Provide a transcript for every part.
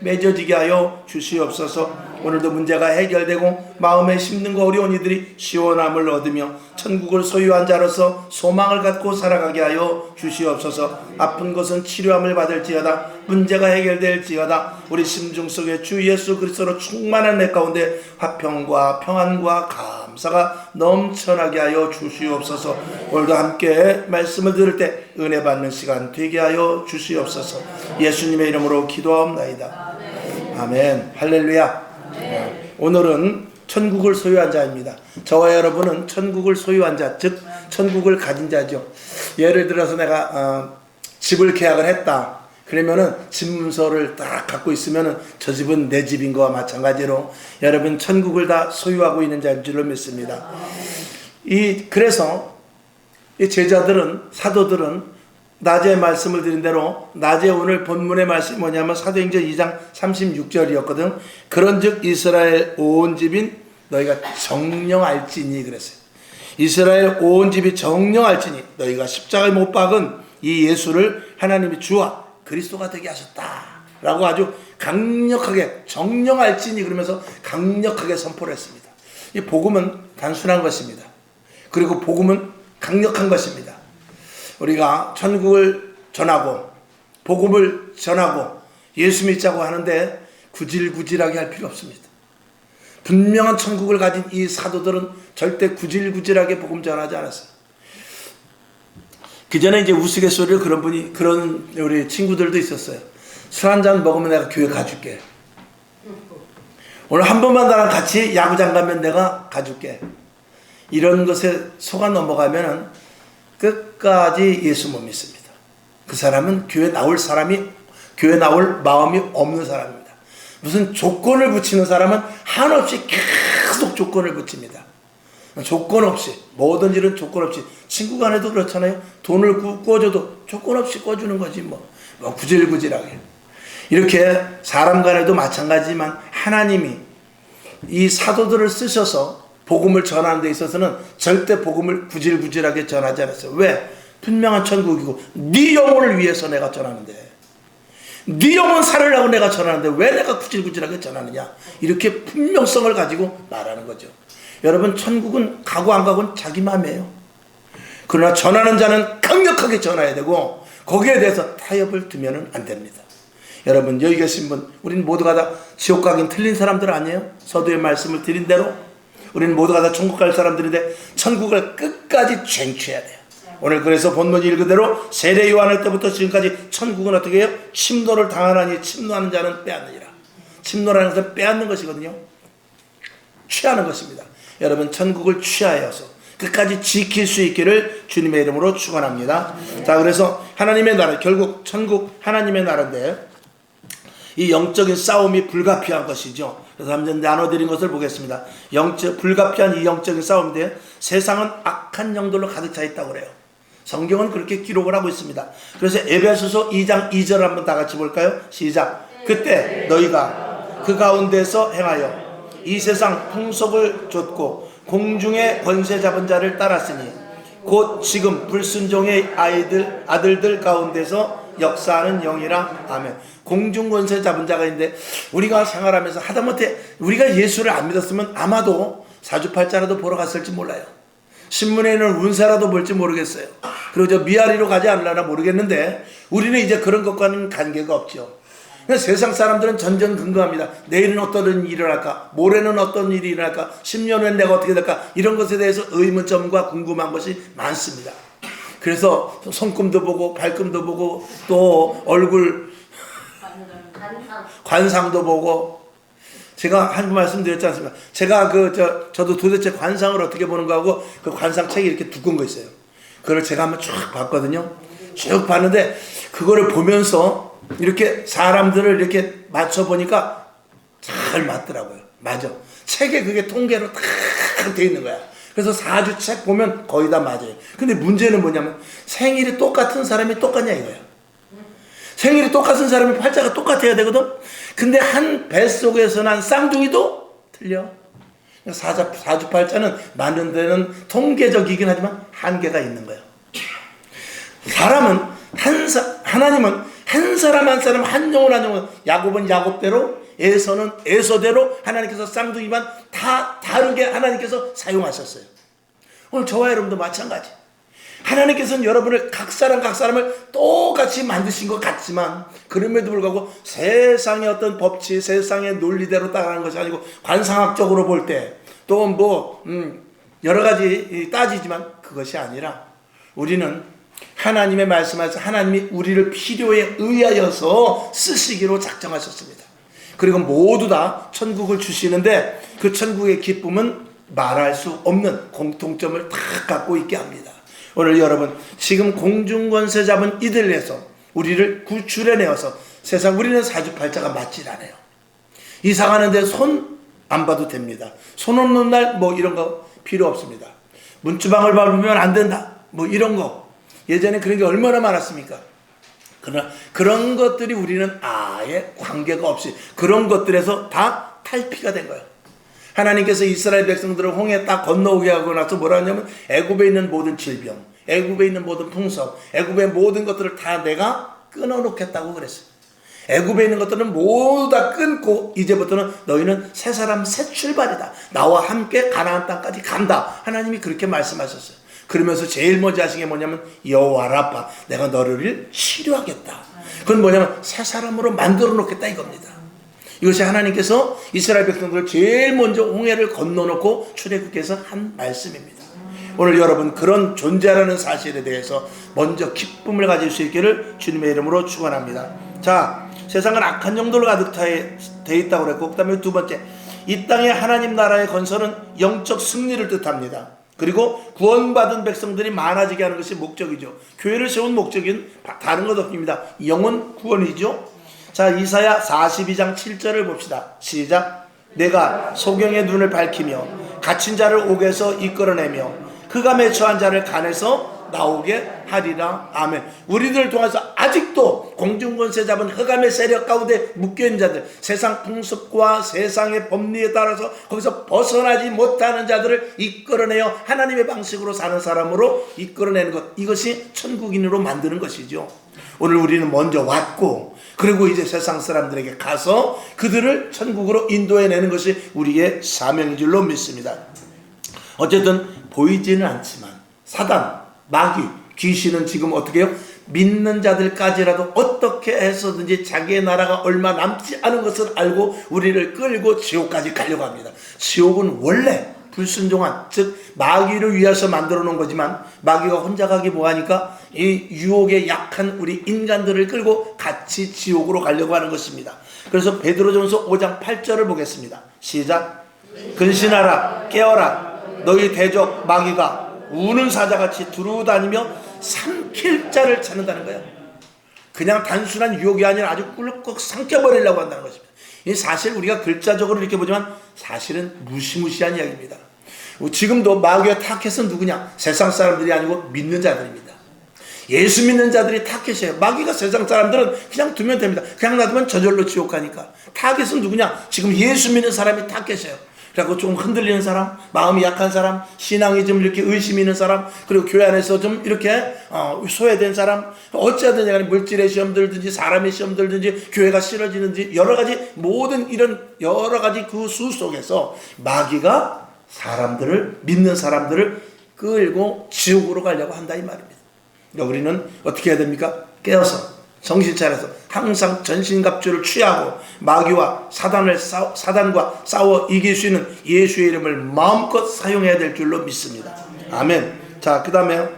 맺어지게 하여 주시옵소서. 오늘도 문제가 해결되고 마음에 힘든 거 어려운 이들이 시원함을 얻으며 천국을 소유한 자로서 소망을 갖고 살아가게 하여 주시옵소서. 아픈 것은 치료함을 받을지어다. 문제가 해결될지어다. 우리 심중 속에 주 예수 그리스도로 충만한 내 가운데 화평과 평안과 감사가 넘쳐나게 하여 주시옵소서. 오늘도 함께 말씀을 들을 때 은혜 받는 시간 되게 하여 주시옵소서. 예수님의 이름으로 기도하옵나이다. 아멘. 할렐루야. 오늘은 천국을 소유한 자입니다. 저와 여러분은 천국을 소유한 자, 즉 천국을 가진 자죠. 예를 들어서 내가 집을 계약을 했다. 그러면은 집 문서를 딱 갖고 있으면은 저 집은 내 집인 거와 마찬가지로 여러분 천국을 다 소유하고 있는 자인 줄로 믿습니다. 그래서 이 제자들은, 사도들은 낮에 말씀을 드린 대로 낮에 오늘 본문의 말씀이 뭐냐면 사도행전 2장 36절이었거든. 그런즉 이스라엘 온 집인 너희가 정령할지니 그랬어요. 이스라엘 온 집이 정령할지니 너희가 십자가에 못 박은 이 예수를 하나님이 주와 그리스도가 되게 하셨다 라고 아주 강력하게 정령할지니 그러면서 강력하게 선포를 했습니다. 이 복음은 단순한 것입니다. 그리고 복음은 강력한 것입니다. 우리가 천국을 전하고 복음을 전하고 예수 믿자고 하는데 구질구질하게 할 필요 없습니다. 분명한 천국을 가진 이 사도들은 절대 구질구질하게 복음 전하지 않았어요. 그 전에 이제 우스갯소리로 그런 우리 친구들도 있었어요. 술 한잔 먹으면 내가 교회 가줄게. 오늘 한 번만 나랑 같이 야구장 가면 내가 가줄게. 이런 것에 속아 넘어가면은 끝까지 예수 못 믿습니다. 그 사람은 교회 나올 마음이 없는 사람입니다. 무슨 조건을 붙이는 사람은 한없이 계속 조건을 붙입니다. 조건 없이, 모든 일은 조건 없이. 친구 간에도 그렇잖아요. 돈을 꿔줘도 조건 없이 꿔주는 거지 뭐 구질구질하게. 이렇게 사람 간에도 마찬가지지만 하나님이 이 사도들을 쓰셔서 복음을 전하는 데 있어서는 절대 복음을 구질구질하게 전하지 않았어요. 왜? 분명한 천국이고 네 영혼을 위해서 내가 전하는데, 네 영혼 살으라고 내가 전하는데 왜 내가 구질구질하게 전하느냐, 이렇게 분명성을 가지고 말하는 거죠. 여러분, 천국은 가고 안 가고는 자기 마음이에요. 그러나 전하는 자는 강력하게 전해야 되고 거기에 대해서 타협을 두면 안 됩니다. 여러분, 여기 계신 분, 우린 모두가 다 지옥 가긴 틀린 사람들 아니에요? 서두에 말씀을 드린 대로 우리는 모두가 다 천국 갈 사람들인데 천국을 끝까지 쟁취해야 돼요. 오늘 그래서 본문 읽은 대로 세례 요한할 때부터 지금까지 천국은 어떻게 해요? 침노를 당하나니 침노하는 자는 빼앗느니라. 침노라는 것은 빼앗는 것이거든요. 취하는 것입니다. 여러분, 천국을 취하여서 끝까지 지킬 수 있기를 주님의 이름으로 축원합니다. 자, 그래서 하나님의 나라, 결국 천국 하나님의 나라인데 이 영적인 싸움이 불가피한 것이죠. 그래서 한번 나눠드린 것을 보겠습니다. 불가피한 이 영적인 싸움인데 세상은 악한 영들로 가득 차 있다고 그래요. 성경은 그렇게 기록을 하고 있습니다. 그래서 에베소서 2장 2절 한번 다 같이 볼까요? 시작. 그때 너희가 그 가운데서 행하여 이 세상 풍속을 좇고 공중의 권세 잡은 자를 따랐으니 곧 지금 불순종의 아들들 가운데서 역사하는 영이라. 아멘. 공중권세 잡은 자가 있는데 우리가 생활하면서 하다못해 우리가 예수를 안 믿었으면 아마도 사주팔자라도 보러 갔을지 몰라요. 신문에 있는 운세라도 볼지 모르겠어요. 그리고 저 미아리로 가지 않으려나 모르겠는데 우리는 이제 그런 것과는 관계가 없죠. 세상 사람들은 전전긍긍합니다. 내일은 어떤 일이 일어날까, 모레는 어떤 일이 일어날까, 10년 후엔 내가 어떻게 될까, 이런 것에 대해서 의문점과 궁금한 것이 많습니다. 그래서 손금도 보고 발금도 보고 또 얼굴 관상도 보고. 제가 한 말씀 드렸지 않습니까? 제가 저도 도대체 관상을 어떻게 보는가 하고 그 관상 책이 이렇게 두꺼운 거 있어요. 그걸 제가 한번 쭉 봤거든요. 쭉 봤는데 그거를 보면서 이렇게 사람들을 이렇게 맞춰보니까 잘 맞더라고요. 맞아. 책에 그게 통계로 딱 돼 있는 거야. 그래서 4주 책 보면 거의 다 맞아요. 근데 문제는 뭐냐면 생일이 똑같은 사람이 똑같냐 이거야. 생일이 똑같은 사람이 팔자가 똑같아야 되거든. 근데 한 뱃속에서 난 쌍둥이도 틀려. 사주팔자는 맞는 데는 통계적이긴 하지만 한계가 있는 거예요. 사람은 하나님은 한 사람 한 사람, 한 영혼 한 영혼, 야곱은 야곱대로, 에서는 에서대로 하나님께서 쌍둥이만 다 다르게 하나님께서 사용하셨어요. 오늘 저와 여러분도 마찬가지. 하나님께서는 여러분을 각 사람을 똑같이 만드신 것 같지만, 그럼에도 불구하고 세상의 어떤 법칙, 세상의 논리대로 따라가는 것이 아니고, 관상학적으로 볼 때 또 뭐 여러 가지 따지지만 그것이 아니라, 우리는 하나님의 말씀하셔서 하나님이 우리를 필요에 의하여서 쓰시기로 작정하셨습니다. 그리고 모두 다 천국을 주시는데, 그 천국의 기쁨은 말할 수 없는 공통점을 다 갖고 있게 합니다. 오늘 여러분, 지금 공중권세 잡은 이들 위해서 우리를 구출해내어서, 세상 우리는 사주팔자가 맞질 않아요. 이사 가는데 손 안 봐도 됩니다. 손 없는 날 뭐 이런 거 필요 없습니다. 문주방을 밟으면 안 된다, 뭐 이런 거. 예전에 그런 게 얼마나 많았습니까? 그러나 그런 것들이 우리는 아예 관계가 없이 그런 것들에서 다 탈피가 된 거예요. 하나님께서 이스라엘 백성들을 홍해 딱 건너오게 하고 나서 뭐라 하냐면, 애굽에 있는 모든 질병, 애굽에 있는 모든 풍성, 애굽의 모든 것들을 다 내가 끊어놓겠다고 그랬어요. 애굽에 있는 것들은 모두 다 끊고, 이제부터는 너희는 새 사람 새 출발이다, 나와 함께 가나안 땅까지 간다, 하나님이 그렇게 말씀하셨어요. 그러면서 제일 먼저 하신 게 뭐냐면, 여호와 라파, 내가 너를 치료하겠다. 그건 뭐냐면 새 사람으로 만들어 놓겠다 이겁니다. 이것이 하나님께서 이스라엘 백성들을 제일 먼저 홍해를 건너놓고 출애굽해서 한 말씀입니다. 오늘 여러분, 그런 존재라는 사실에 대해서 먼저 기쁨을 가질 수 있기를 주님의 이름으로 축원합니다. 자, 세상은 악한 영들로 가득 돼 있다고 그랬고, 그 다음에 두 번째, 이 땅의 하나님 나라의 건설은 영적 승리를 뜻합니다. 그리고 구원받은 백성들이 많아지게 하는 것이 목적이죠. 교회를 세운 목적은 다른 것 없습니다. 영혼 구원이죠. 자, 이사야 42장 7절을 봅시다. 시작. 내가 소경의 눈을 밝히며 갇힌 자를 옥에서 이끌어내며 그가 매초한 자를 간에서 나오게 하리라. 아멘. 우리들을 통해서 아직도 공중권세 잡은 흑암의 세력 가운데 묶여있는 자들, 세상 풍습과 세상의 법리에 따라서 거기서 벗어나지 못하는 자들을 이끌어내어 하나님의 방식으로 사는 사람으로 이끌어내는 것, 이것이 천국인으로 만드는 것이죠. 오늘 우리는 먼저 왔고, 그리고 이제 세상 사람들에게 가서 그들을 천국으로 인도해내는 것이 우리의 사명인 줄로 믿습니다. 어쨌든 보이지는 않지만 사단, 마귀, 귀신은 지금 어떻게 해요? 믿는 자들까지라도 어떻게 해서든지 자기의 나라가 얼마 남지 않은 것을 알고 우리를 끌고 지옥까지 가려고 합니다. 지옥은 원래 불순종한, 즉 마귀를 위해서 만들어 놓은 거지만, 마귀가 혼자 가기 뭐하니까 이 유혹에 약한 우리 인간들을 끌고 같이 지옥으로 가려고 하는 것입니다. 그래서 베드로전서 5장 8절을 보겠습니다. 시작. 근신하라, 깨어라, 너희 대적 마귀가 우는 사자같이 두루다니며 삼킬 자를 찾는다는 거예요. 그냥 단순한 유혹이 아니라 아주 꿀꺽 삼켜버리려고 한다는 것입니다. 이 사실 우리가 글자적으로 이렇게 보지만 사실은 무시무시한 이야기입니다. 지금도 마귀의 타겟은 누구냐? 세상 사람들이 아니고 믿는 자들입니다. 예수 믿는 자들이 타겟이에요. 마귀가 세상 사람들은 그냥 두면 됩니다. 그냥 놔두면 저절로 지옥 가니까. 타겟은 누구냐? 지금 예수 믿는 사람이 타겟이에요. 그래서 좀 흔들리는 사람, 마음이 약한 사람, 신앙이 좀 이렇게 의심 있는 사람, 그리고 교회 안에서 좀 이렇게 소외된 사람, 어찌하든 간에 물질의 시험 들든지 사람의 시험 들든지 교회가 싫어지는지 여러 가지, 모든 이런 여러 가지 그 수 속에서 마귀가 사람들을, 믿는 사람들을 끌고 지옥으로 가려고 한다 이 말입니다. 그러니까 우리는 어떻게 해야 됩니까? 깨어서 정신 차려서 항상 전신갑주를 취하고 마귀와 사단과 싸워 이길 수 있는 예수의 이름을 마음껏 사용해야 될 줄로 믿습니다. 아멘. 자, 그 다음에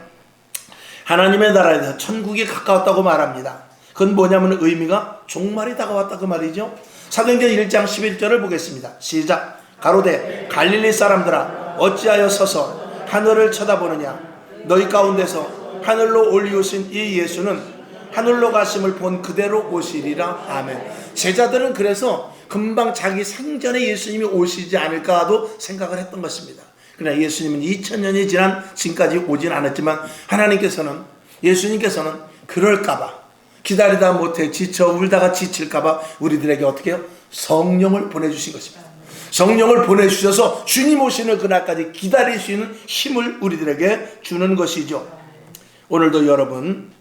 하나님의 나라에서 천국이 가까웠다고 말합니다. 그건 뭐냐면 의미가 종말이 다가왔다 그 말이죠. 사도행전 1장 11절을 보겠습니다. 시작. 가로되 갈릴리 사람들아 어찌하여 서서 하늘을 쳐다보느냐. 너희 가운데서 하늘로 올리우신 이 예수는 하늘로 가심을 본 그대로 오시리라. 아멘. 제자들은 그래서 금방 자기 생전에 예수님이 오시지 않을까도 생각을 했던 것입니다. 그러나 예수님은 2000년이 지난 지금까지 오진 않았지만 하나님께서는, 예수님께서는 그럴까봐, 기다리다 못해 지쳐 울다가 지칠까봐 우리들에게 어떻게 해요? 성령을 보내주신 것입니다. 성령을 보내주셔서 주님 오시는 그날까지 기다릴 수 있는 힘을 우리들에게 주는 것이죠. 오늘도 여러분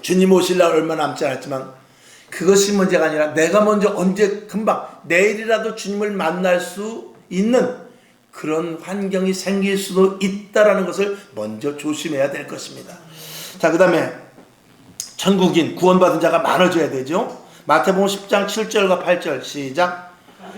주님 오실 날 얼마 남지 않았지만 그것이 문제가 아니라 내가 먼저 언제 금방 내일이라도 주님을 만날 수 있는 그런 환경이 생길 수도 있다라는 것을 먼저 조심해야 될 것입니다. 자, 그 다음에 천국인 구원받은 자가 많아져야 되죠. 마태복음 10장 7절과 8절 시작.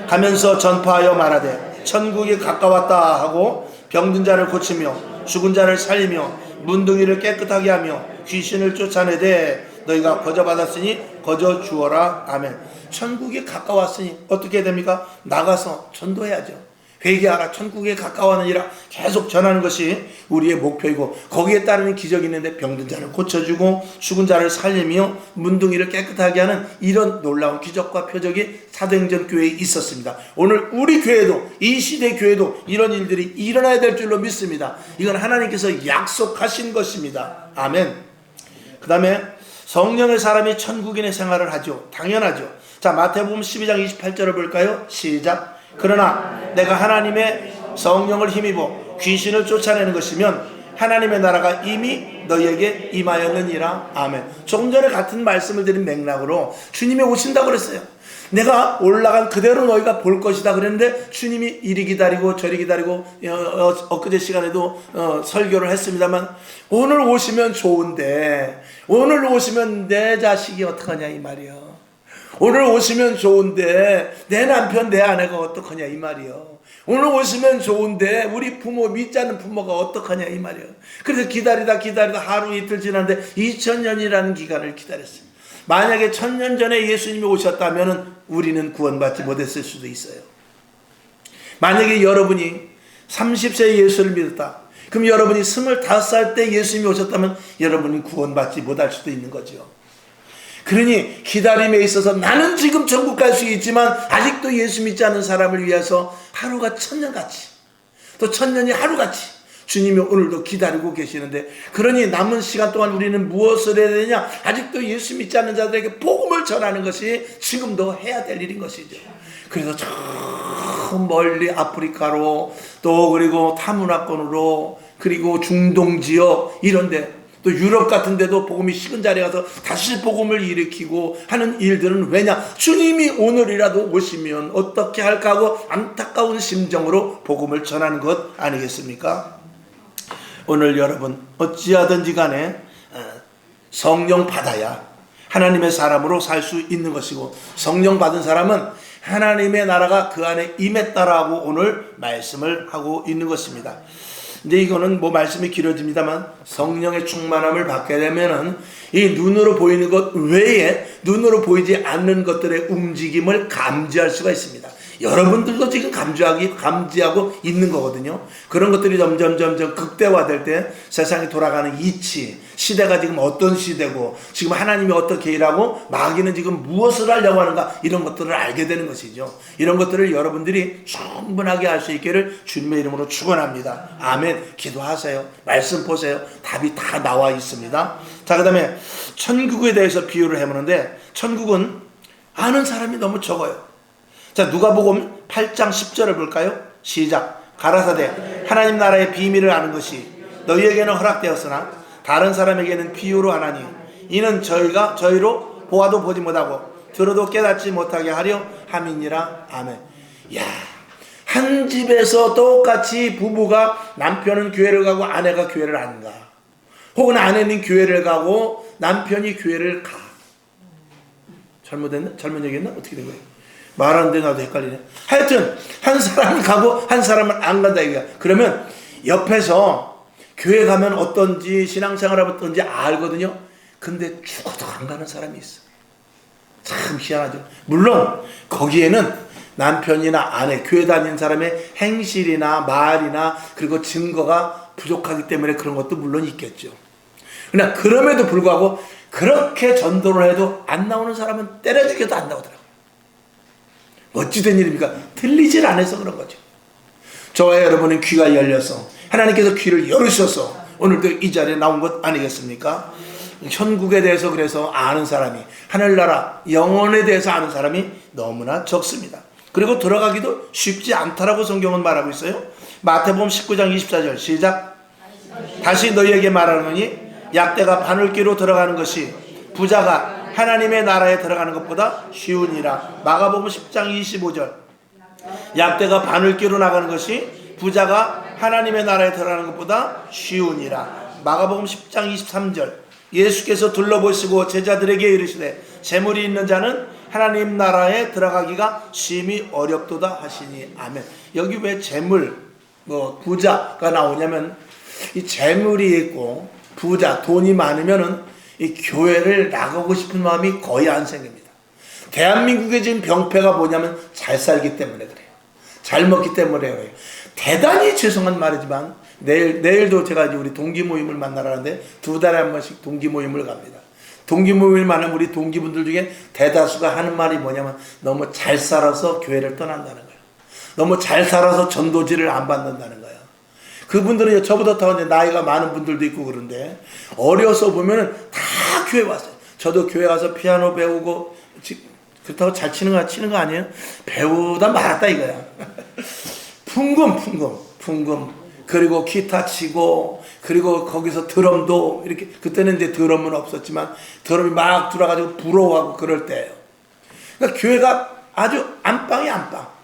가면서 전파하여 말하되 천국이 가까웠다 하고 병든 자를 고치며 죽은 자를 살리며 문둥이를 깨끗하게 하며 귀신을 쫓아내되 너희가 거저 받았으니 거저 주어라. 아멘. 천국이 가까웠으니 어떻게 됩니까? 나가서 전도해야죠. 회개하라. 천국에 가까워하느니라. 계속 전하는 것이 우리의 목표이고 거기에 따르는 기적이 있는데 병든 자를 고쳐주고 죽은 자를 살리며 문둥이를 깨끗하게 하는 이런 놀라운 기적과 표적이 사도행전 교회에 있었습니다. 오늘 우리 교회도 이 시대 교회도 이런 일들이 일어나야 될 줄로 믿습니다. 이건 하나님께서 약속하신 것입니다. 아멘. 그 다음에 성령의 사람이 천국인의 생활을 하죠. 당연하죠. 자, 마태복음 12장 28절을 볼까요? 시작. 그러나 내가 하나님의 성령을 힘입어 귀신을 쫓아내는 것이면 하나님의 나라가 이미 너희에게 임하였느니라. 아멘. 조금 전에 같은 말씀을 드린 맥락으로 주님이 오신다고 그랬어요. 내가 올라간 그대로 너희가 볼 것이다 그랬는데 주님이 이리 기다리고 저리 기다리고 엊그제 시간에도 설교를 했습니다만 오늘 오시면 좋은데 오늘 오시면 내 자식이 어떡하냐 이 말이야. 오늘 오시면 좋은데 내 남편 내 아내가 어떡하냐 이 말이요. 오늘 오시면 좋은데 우리 부모 믿지 않는 부모가 어떡하냐 이 말이요. 그래서 기다리다 하루 이틀 지났는데 2000년이라는 기간을 기다렸어요. 만약에 1000년 전에 예수님이 오셨다면 우리는 구원받지 못했을 수도 있어요. 만약에 여러분이 30세에 예수를 믿었다. 그럼 여러분이 25살 때 예수님이 오셨다면 여러분은 구원받지 못할 수도 있는 거죠. 그러니 기다림에 있어서 나는 지금 천국 갈 수 있지만 아직도 예수 믿지 않는 사람을 위해서 하루가 1000년같이 또 1000년이 하루같이 주님이 오늘도 기다리고 계시는데 그러니 남은 시간 동안 우리는 무엇을 해야 되냐? 아직도 예수 믿지 않는 자들에게 복음을 전하는 것이 지금도 해야 될 일인 것이죠. 그래서 저 멀리 아프리카로 또 그리고 타문화권으로 그리고 중동 지역 이런데 또 유럽 같은 데도 복음이 식은 자리에 가서 다시 복음을 일으키고 하는 일들은 왜냐? 주님이 오늘이라도 오시면 어떻게 할까 하고 안타까운 심정으로 복음을 전하는 것 아니겠습니까? 오늘 여러분 어찌하든지 간에 성령 받아야 하나님의 사람으로 살 수 있는 것이고 성령 받은 사람은 하나님의 나라가 그 안에 임했다라고 오늘 말씀을 하고 있는 것입니다. 근데 이거는 뭐 말씀이 길어집니다만 성령의 충만함을 받게 되면은 이 눈으로 보이는 것 외에 눈으로 보이지 않는 것들의 움직임을 감지할 수가 있습니다. 여러분들도 지금 감지하고 있는 거거든요. 그런 것들이 점점 극대화될 때 세상이 돌아가는 이치, 시대가 지금 어떤 시대고 지금 하나님이 어떻게 일하고 마귀는 지금 무엇을 하려고 하는가 이런 것들을 알게 되는 것이죠. 이런 것들을 여러분들이 충분하게 알 수 있기를 주님의 이름으로 축원합니다. 아멘. 기도하세요. 말씀 보세요. 답이 다 나와 있습니다. 자, 그 다음에 천국에 대해서 비유를 해보는데 천국은 아는 사람이 너무 적어요. 자, 누가복음 8장 10절을 볼까요? 시작. 가라사대 하나님 나라의 비밀을 아는 것이 너희에게는 허락되었으나 다른 사람에게는 비유로 하나니 이는 저희로 보아도 보지 못하고 들어도 깨닫지 못하게 하려 함이니라. 아멘. 야, 한 집에서 똑같이 부부가 남편은 교회를 가고 아내가 교회를 안 가. 혹은 아내는 교회를 가고 남편이 교회를 가. 잘못 얘기했나? 어떻게 된 거예요? 말하는데 나도 헷갈리네. 하여튼 한 사람은 가고 한 사람은 안 간다 이거야. 그러면 옆에서 교회 가면 어떤지 신앙생활하면 어떤지 알거든요. 근데 죽어도 안 가는 사람이 있어. 참 희한하죠. 물론 거기에는 남편이나 아내, 교회 다니는 사람의 행실이나 말이나 그리고 증거가 부족하기 때문에 그런 것도 물론 있겠죠. 그러나 그럼에도 불구하고 그렇게 전도를 해도 안 나오는 사람은 때려 죽여도 안 나오더라고요. 어찌된 일입니까? 들리질 않아서 그런 거죠. 저와 여러분은 귀가 열려서 하나님께서 귀를 열으셔서 오늘도 이 자리에 나온 것 아니겠습니까? 천국에 대해서 그래서 아는 사람이, 하늘나라 영혼에 대해서 아는 사람이 너무나 적습니다. 그리고 들어가기도 쉽지 않다라고 성경은 말하고 있어요. 마태복음 19장 24절 시작. 다시 너희에게 말하노니 약대가 바늘귀로 들어가는 것이 부자가 하나님의 나라에 들어가는 것보다 쉬우니라. 마가복음 10장 25절. 약대가 바늘기로 나가는 것이 부자가 하나님의 나라에 들어가는 것보다 쉬우니라. 마가복음 10장 23절. 예수께서 둘러보시고 제자들에게 이르시되 재물이 있는 자는 하나님 나라에 들어가기가 심히 어렵도다 하시니. 아멘. 여기 왜 재물, 부자가 나오냐면, 이 재물이 있고 부자, 돈이 많으면은 이 교회를 나가고 싶은 마음이 거의 안 생깁니다. 대한민국의 지금 병폐가 뭐냐면 잘 살기 때문에 그래요. 잘 먹기 때문에 그래요. 대단히 죄송한 말이지만 내일도 제가 이제 우리 동기 모임을 만나러 가는데 2달에 한 번씩 동기 모임을 갑니다. 동기 모임을 만나면 우리 동기분들 중에 대다수가 하는 말이 뭐냐면 너무 잘 살아서 교회를 떠난다는 거예요. 너무 잘 살아서 전도지를 안 받는다는 거예요. 그분들은 저보다 더 나이가 많은 분들도 있고 그런데 어려서 보면은 다 교회 왔어요. 저도 교회 가서 피아노 배우고, 그렇다고 잘 치는 거 아니에요? 배우다 말았다 이거야. 풍금. 그리고 기타 치고, 그리고 거기서 드럼도 이렇게, 그때는 이제 드럼은 없었지만 드럼이 막 들어가지고 부러워하고 그럴 때예요. 그러니까 교회가 아주 안방이 안방.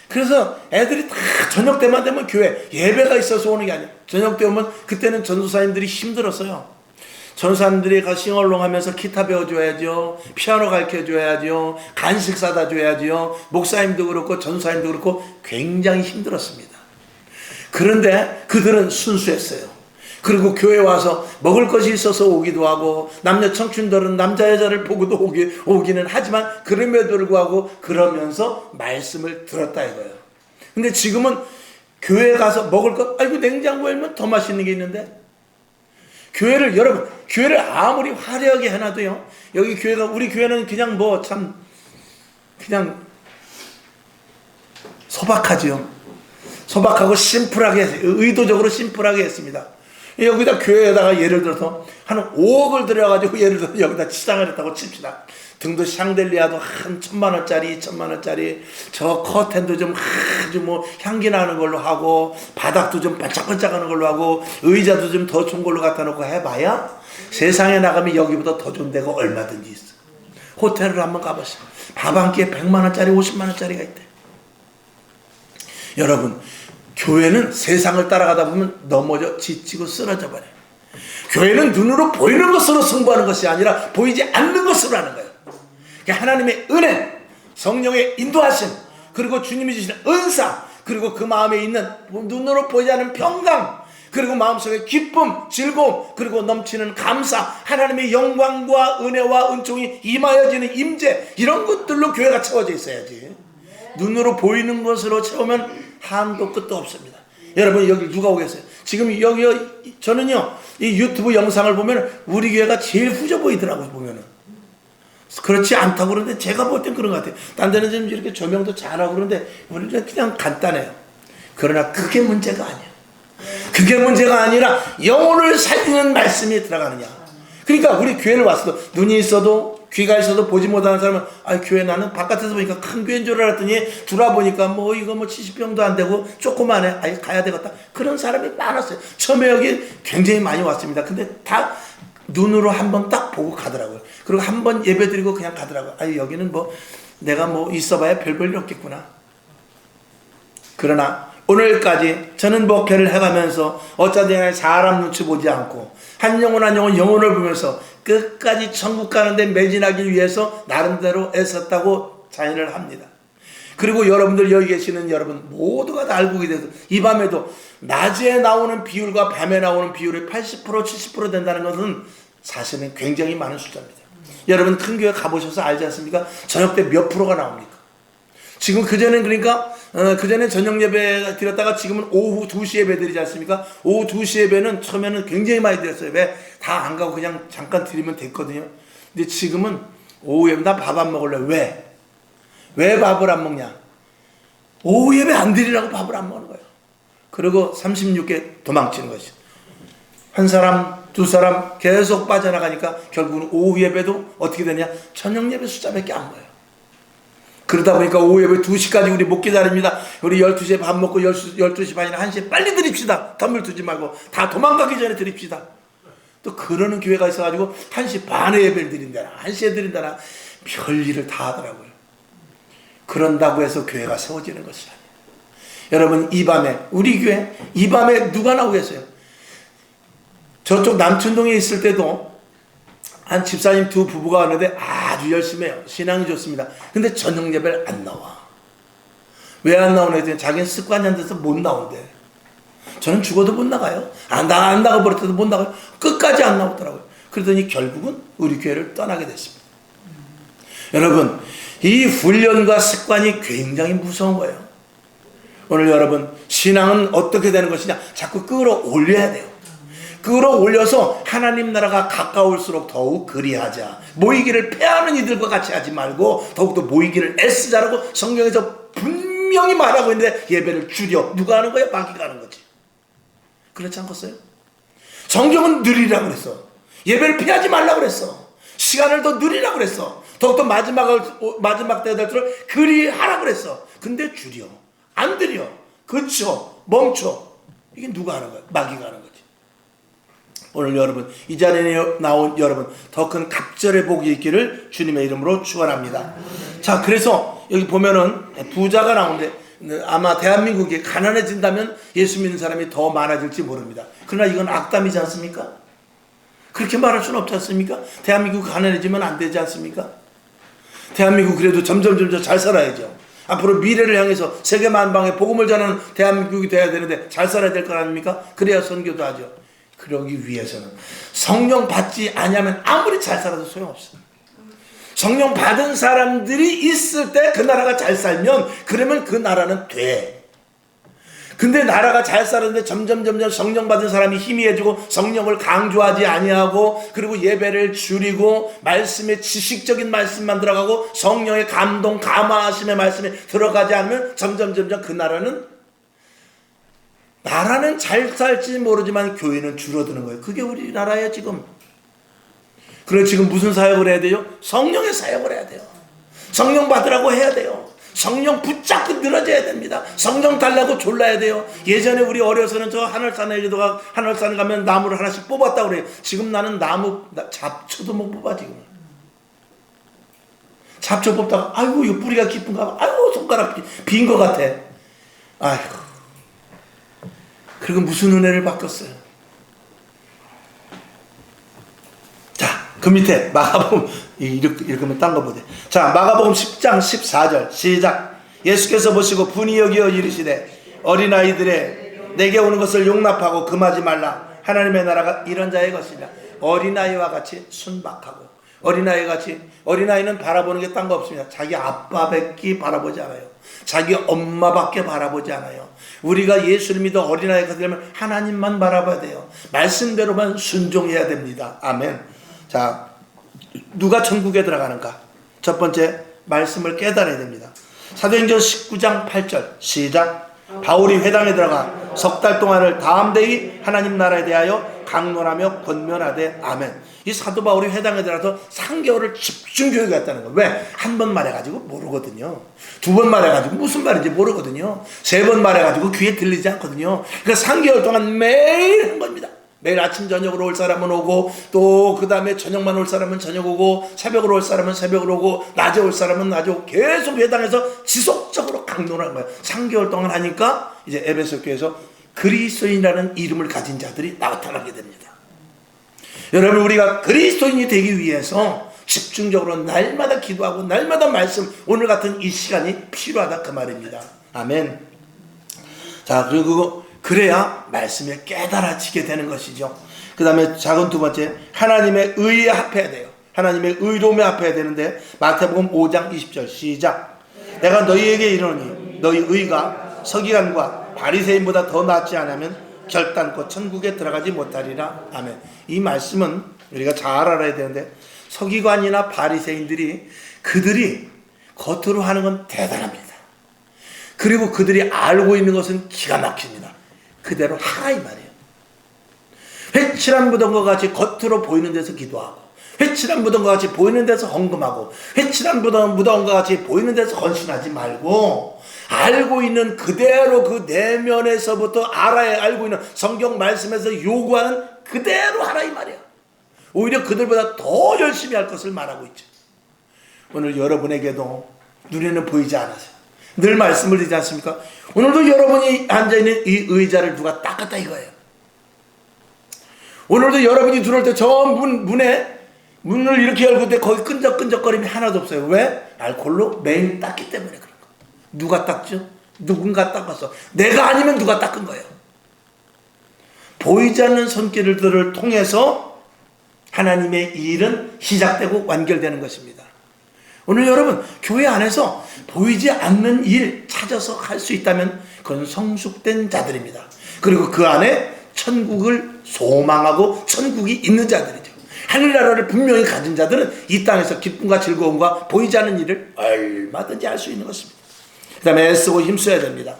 그래서 애들이 다 저녁 때만 되면 교회 예배가 있어서 오는 게 아니에요. 저녁 때 오면 그때는 전도사님들이 힘들었어요. 전도사님들이 싱얼롱 하면서 기타 배워줘야죠. 피아노 가르쳐줘야죠. 간식 사다 줘야죠. 목사님도 그렇고 전도사님도 그렇고 굉장히 힘들었습니다. 그런데 그들은 순수했어요. 그리고 교회 와서 먹을 것이 있어서 오기도 하고, 남녀 청춘들은 남자 여자를 보고도 오기는 하지만 그럼에도 불구하고 그러면서 말씀을 들었다 이거예요. 근데 지금은 교회 가서 먹을 것, 아이고 냉장고에 있으면 더 맛있는 게 있는데, 여러분 교회를 아무리 화려하게 해놔도요, 여기 교회가, 우리 교회는 그냥 그냥 소박하고 심플하게, 의도적으로 심플하게 했습니다. 여기다 교회에다가 예를 들어서 한 5억을 들여가지고 예를 들어서 여기다 치장을 했다고 칩시다. 등도 샹들리아도 한 1,000만원짜리, 2,000만원짜리, 저 커튼도 좀 아주 향기 나는 걸로 하고, 바닥도 좀 반짝반짝하는 걸로 하고, 의자도 좀 더 좋은 걸로 갖다 놓고 해봐야 세상에 나가면 여기보다 더 좋은 데가 얼마든지 있어. 호텔을 한번 가보시죠. 밥 한 끼에 100만원짜리, 50만원짜리가 있대. 여러분, 교회는 세상을 따라가다 보면 넘어져 지치고 쓰러져 버려요. 교회는 눈으로 보이는 것으로 승부하는 것이 아니라 보이지 않는 것으로 하는 거예요. 하나님의 은혜, 성령의 인도하심, 그리고 주님이 주시는 은사, 그리고 그 마음에 있는 눈으로 보이지 않는 평강, 그리고 마음속에 기쁨, 즐거움, 그리고 넘치는 감사, 하나님의 영광과 은혜와 은총이 임하여지는 임재, 이런 것들로 교회가 채워져 있어야지. 눈으로 보이는 것으로 채우면 한도 끝도 없습니다. 여러분, 여기 누가 오겠어요? 지금 저는요, 이 유튜브 영상을 보면 우리 교회가 제일 후져 보이더라고요, 보면은. 그렇지 않다고 그러는데 제가 볼 땐 그런 것 같아요. 딴 데는 좀 이렇게 조명도 잘하고 그러는데 우리는 그냥 간단해요. 그러나 그게 문제가 아니야. 그게 문제가 아니라 영혼을 살리는 말씀이 들어가느냐. 그러니까 우리 교회를 왔어도, 눈이 있어도 귀가 있어도 보지 못하는 사람은, 교회, 나는 바깥에서 보니까 큰 교회인 줄 알았더니 들어와보니까 이거 70평도 안 되고 조그만해, 가야 되겠다, 그런 사람이 많았어요. 처음에 여기 굉장히 많이 왔습니다. 근데 다 눈으로 한번 딱 보고 가더라고요. 그리고 한번 예배 드리고 그냥 가더라고요. 여기는 내가 있어봐야 별 볼일 없겠구나. 그러나 오늘까지 저는 목회를 해가면서 어쩌다 사람 눈치 보지 않고 한 영혼 한 영혼을 보면서 끝까지 천국 가는데 매진하기 위해서 나름대로 애썼다고 자인을 합니다. 그리고 여러분들, 여기 계시는 여러분 모두가 다 알고 계세요. 이 밤에도 낮에 나오는 비율과 밤에 나오는 비율이 80% 70% 된다는 것은 사실은 굉장히 많은 숫자입니다. 여러분 큰 교회 가보셔서 알지 않습니까? 저녁 때 몇 프로가 나옵니까? 지금 그전엔, 그러니까 그전엔 저녁 예배 드렸다가 지금은 오후 2시 예배 드리지 않습니까? 오후 2시 예배는 처음에는 굉장히 많이 드렸어요. 왜? 다 안 가고 그냥 잠깐 드리면 됐거든요. 근데 지금은 오후 예배, 나 밥 안 먹을래. 왜? 왜 밥을 안 먹냐? 오후 예배 안 드리라고 밥을 안 먹는 거예요. 그리고 36개 도망치는 것이죠. 한 사람, 두 사람 계속 빠져나가니까 결국은 오후 예배도 어떻게 되냐? 저녁 예배 숫자밖에 안 보여요. 그러다 보니까 오후 예배 2시까지 우리 못 기다립니다. 우리 12시에 밥 먹고 12시 반이나 1시에 빨리 드립시다. 덤을 두지 말고 다 도망가기 전에 드립시다. 또 그러는 교회가 있어가지고 1시 반에 예배를 드린다나 1시에 드린다나 별일을 다 하더라고요. 그런다고 해서 교회가 세워지는 것이 아니에요. 여러분, 이 밤에 우리 교회 이 밤에 누가 나오겠어요? 저쪽 남춘동에 있을 때도 한 집사님 두 부부가 왔는데 아주 열심히 해요. 신앙이 좋습니다. 근데 저녁 예배를 안 나와. 왜 안 나오냐 했더니 자기는 습관이 안 돼서 못 나온대. 저는 죽어도 못 나가요. 안 나가 버렸어도 못 나가요. 끝까지 안 나오더라고요. 그러더니 결국은 우리 교회를 떠나게 됐습니다. 여러분, 이 훈련과 습관이 굉장히 무서운 거예요. 오늘 여러분, 신앙은 어떻게 되는 것이냐? 자꾸 끌어올려야 돼요. 끌어올려서 하나님 나라가 가까울수록 더욱 그리하자. 모이기를 패하는 이들과 같이 하지 말고 더욱더 모이기를 애쓰자라고 성경에서 분명히 말하고 있는데 예배를 줄여. 누가 하는 거야? 마귀가 하는 거지. 그렇지 않겠어요? 성경은 누리라고 그랬어. 예배를 피하지 말라고 그랬어. 시간을 더 누리라고 그랬어. 더욱더 마지막 때가 될수록 그리하라고 그랬어. 근데 줄여. 안 들여. 그쳐. 멈춰. 이게 누가 하는 거야? 마귀가 하는 거지. 오늘 여러분, 이 자리에 나온 여러분, 더 큰 갑절의 복이 있기를 주님의 이름으로 축원합니다. 자, 그래서 여기 보면은 부자가 나오는데 아마 대한민국이 가난해진다면 예수 믿는 사람이 더 많아질지 모릅니다. 그러나 이건 악담이지 않습니까? 그렇게 말할 수는 없지 않습니까? 대한민국 가난해지면 안 되지 않습니까? 대한민국 그래도 점점 잘 살아야죠. 앞으로 미래를 향해서 세계 만방에 복음을 전하는 대한민국이 돼야 되는데 잘 살아야 될 거 아닙니까? 그래야 선교도 하죠. 그러기 위해서는 성령 받지 않으면 아무리 잘 살아도 소용없어요. 성령 받은 사람들이 있을 때 그 나라가 잘 살면 그러면 그 나라는 돼. 근데 나라가 잘 살았는데 점점 성령 받은 사람이 희미해지고 성령을 강조하지 아니하고 그리고 예배를 줄이고 말씀에 지식적인 말씀만 들어가고 성령의 감동 감화하심의 말씀에 들어가지 않으면 점점 그 나라는 잘 살지 모르지만 교회는 줄어드는 거예요. 그게 우리나라예요 지금. 그래서 지금 무슨 사역을 해야 돼요? 성령의 사역을 해야 돼요. 성령 받으라고 해야 돼요. 성령 붙잡고 늘어져야 됩니다. 성령 달라고 졸라야 돼요. 예전에 우리 어려서는 저 하늘산에 가면 나무를 하나씩 뽑았다고 그래요. 지금 나는 잡초도 못 뽑아 지금. 잡초 뽑다가 아이고 이 뿌리가 깊은가 봐. 아이고 손가락 빈 것 같아. 아이고. 그리고 무슨 은혜를 받겠어요. 자, 그 밑에 마가복음 이렇게 하면 딴 거 보세요. 자, 마가복음 10장 14절 시작. 예수께서 보시고 분이 여기어 이르시되 어린아이들의 내게 오는 것을 용납하고 금하지 말라. 하나님의 나라가 이런 자의 것이라. 어린아이와 같이 순박하고 어린아이는 바라보는 게 딴 거 없습니다. 자기 아빠밖에 바라보지 않아요. 자기 엄마밖에 바라보지 않아요. 우리가 예수를 믿어 어린아이가 되려면 하나님만 바라봐야 돼요. 말씀대로만 순종해야 됩니다. 아멘. 자, 누가 천국에 들어가는가? 첫 번째 말씀을 깨달아야 됩니다. 사도행전 19장 8절 시작. 바울이 회당에 들어가 석 달 동안을 담대히 하나님 나라에 대하여 강론하며 권면하되 아멘. 이 사도 바울이 회당에 들어가서 3개월을 집중 교육을 했다는 거예요. 왜? 한 번 말해가지고 모르거든요. 두 번 말해가지고 무슨 말인지 모르거든요. 세 번 말해가지고 귀에 들리지 않거든요. 그러니까 3개월 동안 매일 한 겁니다. 매일 아침 저녁으로 올 사람은 오고 또 그 다음에 저녁만 올 사람은 저녁 오고 새벽으로 올 사람은 새벽으로 오고 낮에 올 사람은 낮에 오고 계속 회당에서 지속적으로 강론하는 거예요. 3개월 동안 하니까 이제 에베소 교회에서 그리스도인이라는 이름을 가진 자들이 나타나게 됩니다. 여러분, 우리가 그리스도인이 되기 위해서 집중적으로 날마다 기도하고 날마다 말씀, 오늘 같은 이 시간이 필요하다 그 말입니다. 아멘. 자, 그리고 그래야 말씀에 깨달아지게 되는 것이죠. 그 다음에 작은 두 번째, 하나님의 의에 합해야 돼요. 하나님의 의로움에 합해야 되는데 마태복음 5장 20절 시작. 내가 너희에게 이르노니 너희 의가 서기관과 바리새인보다 더 낫지 않으면 결단코 천국에 들어가지 못하리라. 아멘. 이 말씀은 우리가 잘 알아야 되는데 서기관이나 바리새인들이 그들이 겉으로 하는 건 대단합니다. 그리고 그들이 알고 있는 것은 기가 막힙니다. 그대로 하라 이 말이에요. 회칠한 무덤과 같이 겉으로 보이는 데서 기도하고 회칠한 무덤과 같이 보이는 데서 헌금하고 회칠한 무덤과 같이 보이는 데서 헌신하지 말고 알고 있는 그대로 그 내면에서부터 알고 있는 성경 말씀에서 요구하는 그대로 하라 이 말이에요. 오히려 그들보다 더 열심히 할 것을 말하고 있죠. 오늘 여러분에게도 눈에는 보이지 않아서 늘 말씀을 드리지 않습니까? 오늘도 여러분이 앉아있는 이 의자를 누가 닦았다 이거예요. 오늘도 여러분이 들어올 때 저 문을 이렇게 열고 때 거기 끈적끈적거림이 하나도 없어요. 왜? 알콜로 매일 닦기 때문에 그런 거. 누가 닦죠? 누군가 닦았어. 내가 아니면 누가 닦은 거예요. 보이지 않는 손길들을 통해서 하나님의 일은 시작되고 완결되는 것입니다. 오늘 여러분 교회 안에서 보이지 않는 일 찾아서 할 수 있다면 그건 성숙된 자들입니다. 그리고 그 안에 천국을 소망하고 천국이 있는 자들이죠. 하늘나라를 분명히 가진 자들은 이 땅에서 기쁨과 즐거움과 보이지 않는 일을 얼마든지 할 수 있는 것입니다. 그 다음에 애쓰고 힘써야 됩니다.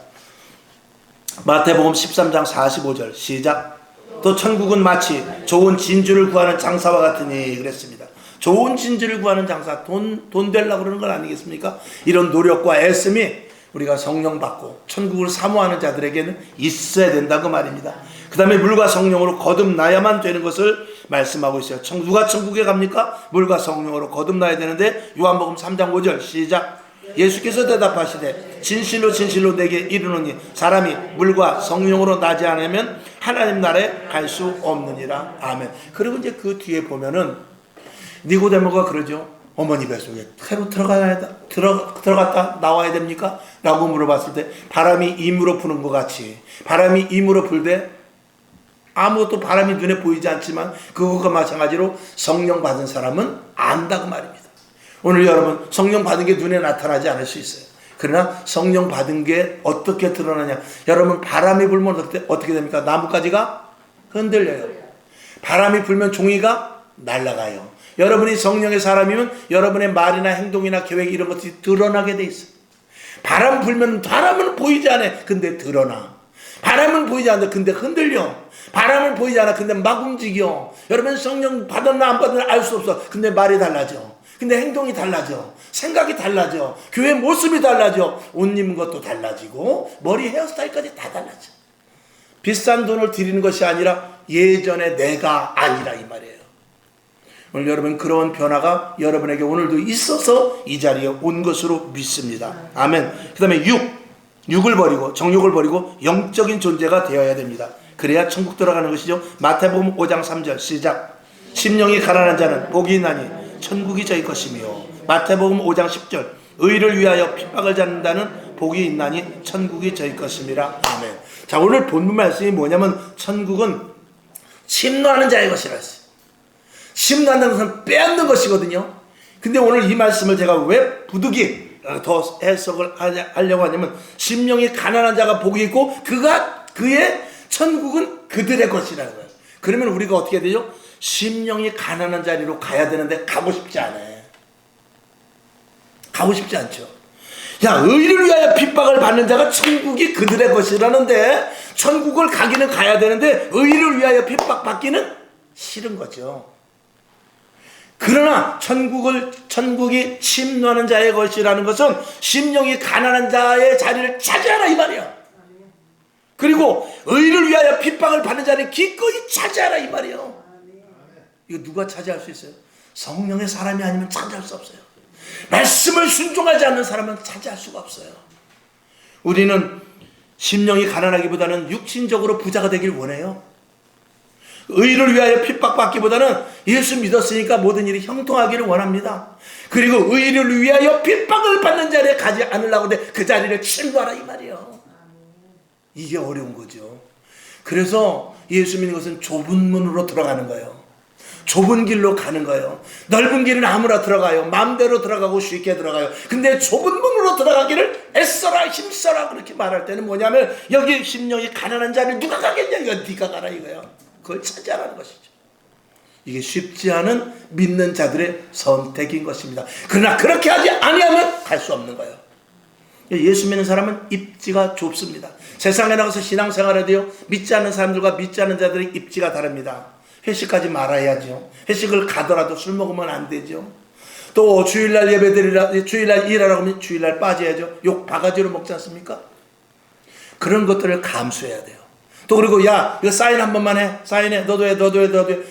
마태복음 13장 45절 시작. 또 천국은 마치 좋은 진주를 구하는 장사와 같으니 그랬습니다. 좋은 진주를 구하는 장사, 돈 되려고 그러는 건 아니겠습니까? 이런 노력과 애씀이 우리가 성령 받고 천국을 사모하는 자들에게는 있어야 된다고 말입니다. 그 다음에 물과 성령으로 거듭나야만 되는 것을 말씀하고 있어요. 누가 천국에 갑니까? 물과 성령으로 거듭나야 되는데 요한복음 3장 5절 시작. 예수께서 대답하시되 진실로 진실로 내게 이르노니 사람이 물과 성령으로 나지 않으면 하나님 나라에 갈 수 없느니라. 아멘. 그리고 이제 그 뒤에 보면은 니고데모가 그러죠. 어머니 뱃속에 새로 들어갔다 나와야 됩니까? 라고 물어봤을 때 바람이 임으로 부는 것 같이 바람이 임으로 불되 아무것도 바람이 눈에 보이지 않지만 그것과 마찬가지로 성령 받은 사람은 안다고 말입니다. 오늘 여러분 성령 받은 게 눈에 나타나지 않을 수 있어요. 그러나 성령 받은 게 어떻게 드러나냐. 여러분 바람이 불면 어떻게 됩니까? 나뭇가지가 흔들려요. 바람이 불면 종이가 날아가요. 여러분이 성령의 사람이면 여러분의 말이나 행동이나 계획 이런 것들이 드러나게 돼 있어요. 바람 불면 바람은 보이지 않아. 근데 드러나. 바람은 보이지 않아. 근데 흔들려. 바람은 보이지 않아. 근데 막 움직여. 여러분 성령 받았나 안 받았나 알 수 없어. 근데 말이 달라져. 근데 행동이 달라져. 생각이 달라져. 교회 모습이 달라져. 옷 입은 것도 달라지고 머리 헤어스타일까지 다 달라져. 비싼 돈을 드리는 것이 아니라 예전에 내가 아니라 이 말이에요. 오늘 여러분 그런 변화가 여러분에게 오늘도 있어서 이 자리에 온 것으로 믿습니다. 아멘. 그 다음에 육을 버리고 정욕을 버리고 영적인 존재가 되어야 됩니다. 그래야 천국 들어가는 것이죠. 마태복음 5장 3절 시작. 심령이 가난한 자는 복이 있나니 천국이 저희 것이며. 마태복음 5장 10절 의를 위하여 핍박을 받는다는 복이 있나니 천국이 저희 것임이라. 아멘. 자, 오늘 본문 말씀이 뭐냐면 천국은 침노하는 자의 것이라 했어요. 침노한다는 것은 빼앗는 것이거든요. 근데 오늘 이 말씀을 제가 왜 부득이 더 해석을 하려고 하냐면 심령이 가난한 자가 복이 있고 그의 천국은 그들의 것이라는 거예요. 그러면 우리가 어떻게 되죠? 심령이 가난한 자리로 가야 되는데 가고 싶지 않아요. 가고 싶지 않죠. 야, 의를 위하여 핍박을 받는 자가 천국이 그들의 것이라는데 천국을 가기는 가야 되는데 의를 위하여 핍박받기는 싫은 거죠. 그러나 천국이 침노하는 자의 것이라는 것은 심령이 가난한 자의 자리를 차지하라 이 말이야. 그리고 의를 위하여 핍박을 받는 자를 기꺼이 차지하라 이 말이에요. 이거 누가 차지할 수 있어요? 성령의 사람이 아니면 차지할 수 없어요. 말씀을 순종하지 않는 사람은 차지할 수가 없어요. 우리는 심령이 가난하기보다는 육신적으로 부자가 되길 원해요. 의를 위하여 핍박받기보다는 예수 믿었으니까 모든 일이 형통하기를 원합니다. 그리고 의를 위하여 핍박을 받는 자리에 가지 않으려고 하는데 그 자리를 침노하라 이 말이에요. 이게 어려운 거죠. 그래서 예수 믿는 것은 좁은 문으로 들어가는 거예요. 좁은 길로 가는 거예요. 넓은 길은 아무나 들어가요. 마음대로 들어가고 쉽게 들어가요. 근데 좁은 문으로 들어가기를 애써라 힘써라 그렇게 말할 때는 뭐냐면 여기 심령이 가난한 자를 누가 가겠냐 이거 네가 가라 이거예요. 그걸 차지하라는 것이죠. 이게 쉽지 않은 믿는 자들의 선택인 것입니다. 그러나 그렇게 하지 아니하면 갈 수 없는 거예요. 예수 믿는 사람은 입지가 좁습니다. 세상에 나가서 신앙생활을 해도요 믿지 않는 사람들과 믿지 않는 자들의 입지가 다릅니다. 회식하지 말아야죠. 회식을 가더라도 술 먹으면 안 되죠. 또 주일날 예배드리라 주일날 일하라고 하면 주일날 빠져야죠. 욕 바가지로 먹지 않습니까? 그런 것들을 감수해야 돼요. 또 그리고 야 이거 사인 한 번만 해. 사인해. 너도 해.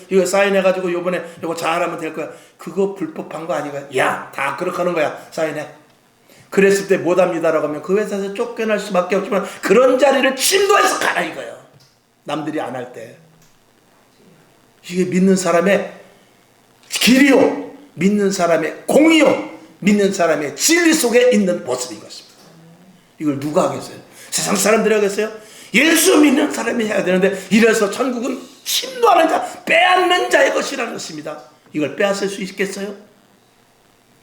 이거 사인해가지고 요번에 이거 잘하면 될 거야. 그거 불법한 거 아니가? 야 다 그렇게 하는 거야. 사인해. 그랬을 때 못합니다라고 하면 그 회사에서 쫓겨날 수밖에 없지만 그런 자리를 침도해서 가라 이거예요. 남들이 안 할 때. 이게 믿는 사람의 길이요, 믿는 사람의 공이요, 믿는 사람의 진리 속에 있는 모습인 것입니다. 이걸 누가 하겠어요? 세상 사람들이 하겠어요? 예수 믿는 사람이 해야 되는데, 이래서 천국은 침노하는 자, 빼앗는 자의 것이라는 것입니다. 이걸 빼앗을 수 있겠어요?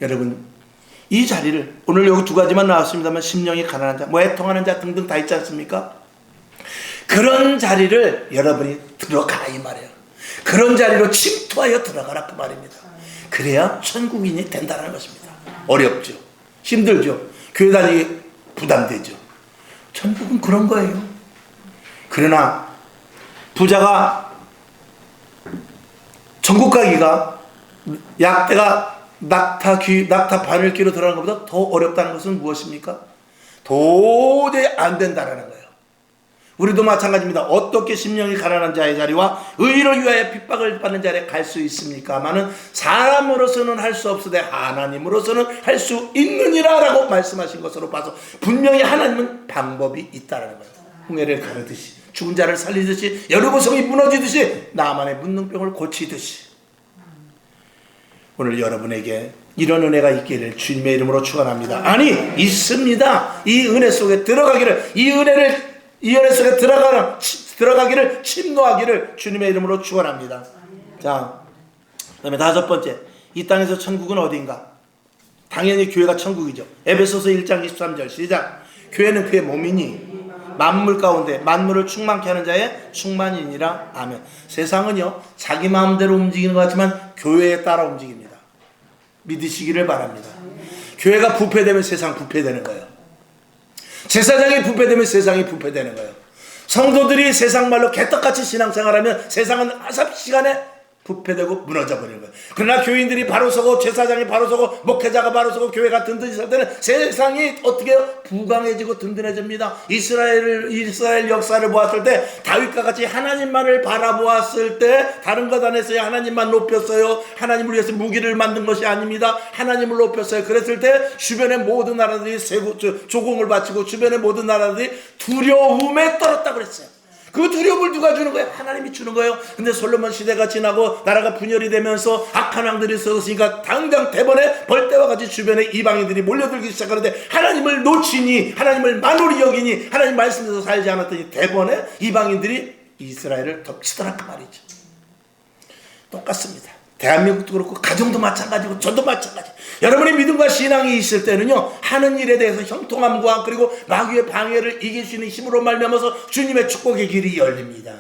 여러분, 이 자리를 오늘 여기 두 가지만 나왔습니다만, 심령이 가난한 자, 애통하는 자 등등 다 있지 않습니까? 그런 자리를 여러분이 들어가라 이 말이에요. 그런 자리로 침투하여 들어가라 그 말입니다. 그래야 천국인이 된다는 것입니다. 어렵죠. 힘들죠. 교회 다니기 부담되죠. 천국은 그런 거예요. 그러나 부자가 천국 가기가 약대가 낙타 바늘귀로 들어가는 것보다 더 어렵다는 것은 무엇입니까? 도저히 안 된다는 거예요. 우리도 마찬가지입니다. 어떻게 심령이 가난한 자의 자리와 의를 위하여 핍박을 받는 자리에 갈 수 있습니까마는 사람으로서는 할 수 없으되 하나님으로서는 할 수 있느니라 라고 말씀하신 것으로 봐서 분명히 하나님은 방법이 있다는 거예요. 홍해를 가르듯이, 죽은 자를 살리듯이, 여리고성이 무너지듯이, 나만의 문둥병을 고치듯이. 오늘 여러분에게 이런 은혜가 있기를 주님의 이름으로 축원합니다. 아니 있습니다. 이 은혜 속에 들어가기를, 이 은혜 속에 들어가기를 침노하기를 주님의 이름으로 축원합니다. 자, 그다음에 다섯 번째, 이 땅에서 천국은 어디인가? 당연히 교회가 천국이죠. 에베소서 1장 23절 시작. 교회는 그의 몸이니 만물 가운데 만물을 충만케 하는 자의 충만이니라. 아멘. 세상은요 자기 마음대로 움직이는 것 같지만 교회에 따라 움직입니다. 믿으시기를 바랍니다. 교회가 부패되면 세상 부패되는 거예요. 제사장이 부패되면 세상이 부패되는 거예요. 성도들이 세상 말로 개떡같이 신앙생활하면 세상은 하삽시간에 부패되고 무너져 버리는 거예요. 그러나 교인들이 바로 서고, 제사장이 바로 서고, 목회자가 바로 서고, 교회가 든든히 설 때는 세상이 어떻게 해요? 부강해지고 든든해집니다. 이스라엘 역사를 보았을 때 다윗과 같이 하나님만을 바라보았을 때 다른 것 안 했어요. 하나님만 높였어요. 하나님을 위해서 무기를 만든 것이 아닙니다. 하나님을 높였어요. 그랬을 때 주변의 모든 나라들이 조공을 바치고 주변의 모든 나라들이 두려움에 떨었다고 그랬어요. 그 두려움을 누가 주는 거예요? 하나님이 주는 거예요. 근데 솔로몬 시대가 지나고 나라가 분열이 되면서 악한 왕들이 섰으니까 당장 대번에 벌떼와 같이 주변에 이방인들이 몰려들기 시작하는데, 하나님을 놓치니, 하나님을 만홀히 여기니, 하나님 말씀에서 살지 않았더니 대번에 이방인들이 이스라엘을 덮치더라 그 말이죠. 똑같습니다. 대한민국도 그렇고 가정도 마찬가지고 저도 마찬가지. 여러분의 믿음과 신앙이 있을 때는요, 하는 일에 대해서 형통함과 그리고 마귀의 방해를 이길 수 있는 힘으로 말미암아서 주님의 축복의 길이 열립니다.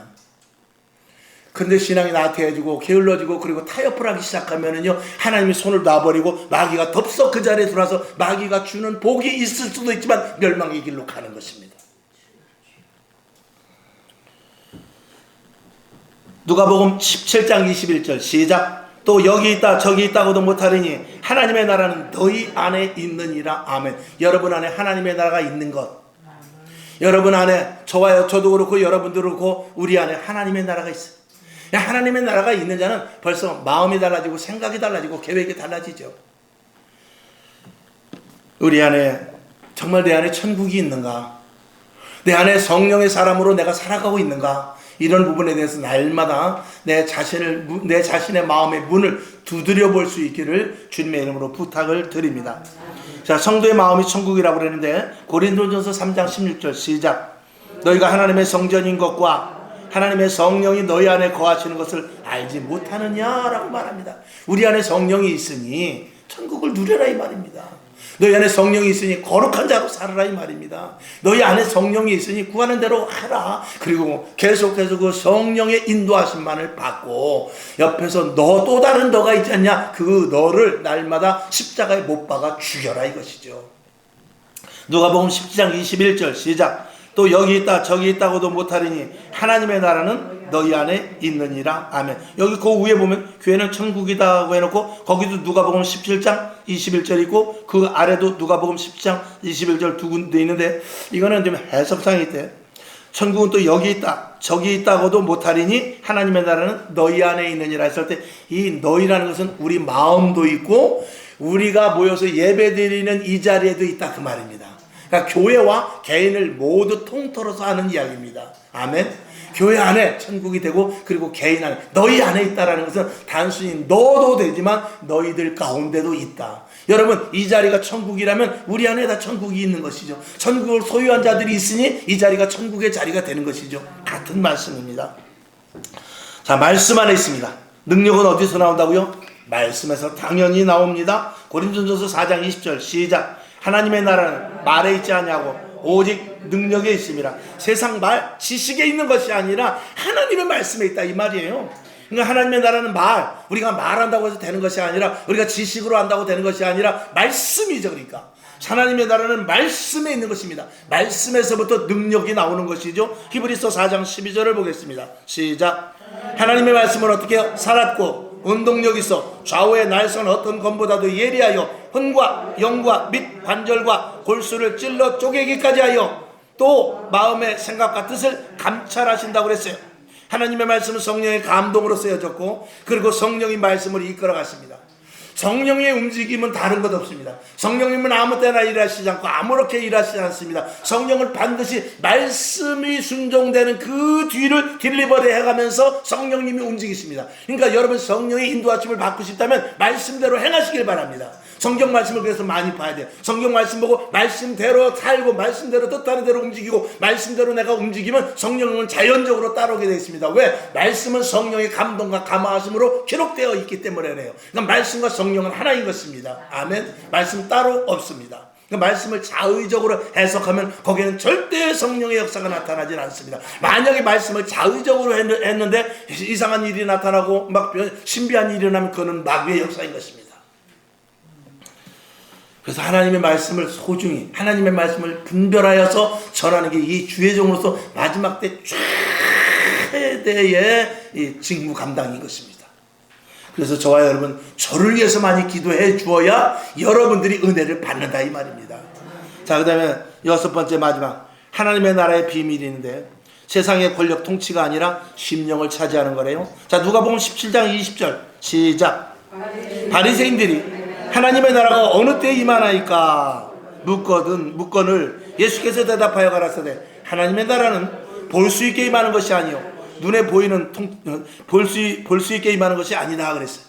근데 신앙이 나태해지고 게을러지고 그리고 타협을 하기 시작하면은요, 하나님이 손을 놔버리고 마귀가 덥석 그 자리에 들어와서 마귀가 주는 복이 있을 수도 있지만 멸망의 길로 가는 것입니다. 누가복음 17장 21절 시작. 또 여기 있다 저기 있다고도 못하리니 하나님의 나라는 너희 안에 있느니라. 아멘. 여러분 안에 하나님의 나라가 있는 것, 여러분 안에, 저도 그렇고 여러분도 그렇고 우리 안에 하나님의 나라가 있어요. 하나님의 나라가 있는 자는 벌써 마음이 달라지고 생각이 달라지고 계획이 달라지죠. 우리 안에 정말 내 안에 천국이 있는가? 내 안에 성령의 사람으로 내가 살아가고 있는가? 이런 부분에 대해서 날마다 내 자신의 마음의 문을 두드려 볼 수 있기를 주님의 이름으로 부탁을 드립니다. 자, 성도의 마음이 천국이라고 그러는데 고린도전서 3장 16절 시작. 너희가 하나님의 성전인 것과 하나님의 성령이 너희 안에 거하시는 것을 알지 못하느냐라고 말합니다. 우리 안에 성령이 있으니 천국을 누려라 이 말입니다. 너희 안에 성령이 있으니 거룩한 자로 살아라 이 말입니다. 너희 안에 성령이 있으니 구하는 대로 하라. 그리고 계속해서 그 성령의 인도하심만을 받고 옆에서 너 또 다른 너가 있지 않냐, 그 너를 날마다 십자가에 못 박아 죽여라 이것이죠. 누가복음 10장 21절 시작. 또 여기 있다 저기 있다고도 못하리니 하나님의 나라는 너희 안에 있느니라. 아멘. 여기 그 위에 보면 교회는 천국이다고 해놓고 거기도 누가복음 17장 21절 있고 그 아래도 누가복음 10장 21절 두 군데 있는데, 이거는 좀 해석상이 있대. 천국은 또 여기 있다 저기 있다고도 못하리니 하나님의 나라는 너희 안에 있느니라 했을 때 이 너희라는 것은 우리 마음도 있고 우리가 모여서 예배드리는 이 자리에도 있다 그 말입니다. 그러니까 교회와 개인을 모두 통틀어서 하는 이야기입니다. 아멘. 교회 안에 천국이 되고 그리고 개인 안에 너희 안에 있다라는 것은 단순히 너도 되지만 너희들 가운데도 있다. 여러분 이 자리가 천국이라면 우리 안에 다 천국이 있는 것이죠. 천국을 소유한 자들이 있으니 이 자리가 천국의 자리가 되는 것이죠. 같은 말씀입니다. 자, 말씀 안에 있습니다. 능력은 어디서 나온다고요? 말씀에서 당연히 나옵니다. 고린도전서 4장 20절 시작. 하나님의 나라는 말에 있지 않냐고 오직 능력에 있습니다. 세상 말 지식에 있는 것이 아니라 하나님의 말씀에 있다 이 말이에요. 그러니까 하나님의 나라는 우리가 말한다고 해서 되는 것이 아니라 우리가 지식으로 한다고 되는 것이 아니라 말씀이죠. 그러니까 하나님의 나라는 말씀에 있는 것입니다. 말씀에서부터 능력이 나오는 것이죠. 히브리서 4장 12절을 보겠습니다. 시작. 하나님의 말씀은 어떻게 해요? 살았고 운동력 있어 좌우의 날선 어떤 검보다도 예리하여 혼과 영과 및 관절과 골수를 찔러 쪼개기까지 하여 또 마음의 생각과 뜻을 감찰하신다고 그랬어요. 하나님의 말씀은 성령의 감동으로 쓰여졌고 그리고 성령이 말씀을 이끌어 갔습니다. 성령의 움직임은 다른 것 없습니다. 성령님은 아무 때나 일하시지 않고 아무렇게 일하시지 않습니다. 성령은 반드시 말씀이 순종되는 그 뒤를 딜리버리 해가면서 성령님이 움직이십니다. 그러니까 여러분 성령의 인도하심을 받고 싶다면 말씀대로 행하시길 바랍니다. 성경 말씀을 그래서 많이 봐야 돼요. 성경 말씀 보고 말씀대로 살고 말씀대로 뜻하는 대로 움직이고 말씀대로 내가 움직이면 성령은 자연적으로 따라오게 되어 있습니다. 왜? 말씀은 성령의 감동과 감화하심으로 기록되어 있기 때문에 그래요. 그러니까 말씀과 성령은 하나인 것입니다. 아멘. 말씀 따로 없습니다. 그러니까 말씀을 자의적으로 해석하면 거기에는 절대 성령의 역사가 나타나질 않습니다. 만약에 말씀을 자의적으로 했는데 이상한 일이 나타나고 막 신비한 일이 일어나면 그거는 마귀의 역사인 것입니다. 그래서 하나님의 말씀을 소중히 하나님의 말씀을 분별하여서 전하는 게 이 주의종으로서 마지막 때 최대의 이 직무 감당인 것입니다. 그래서 저와 여러분 저를 위해서 많이 기도해 주어야 여러분들이 은혜를 받는다 이 말입니다. 자, 그 다음에 6번째 마지막 하나님의 나라의 비밀이 있는데 세상의 권력 통치가 아니라 심령을 차지하는 거래요. 자, 누가복음 17장 20절 시작. 바리새인들이 하나님의 나라가 어느 때에 임하나이까 묻거늘 예수께서 대답하여 가라사대 하나님의 나라는 볼 수 있게 임하는 것이 아니요 눈에 보이는 볼 수 있게 임하는 것이 아니다 그랬어요.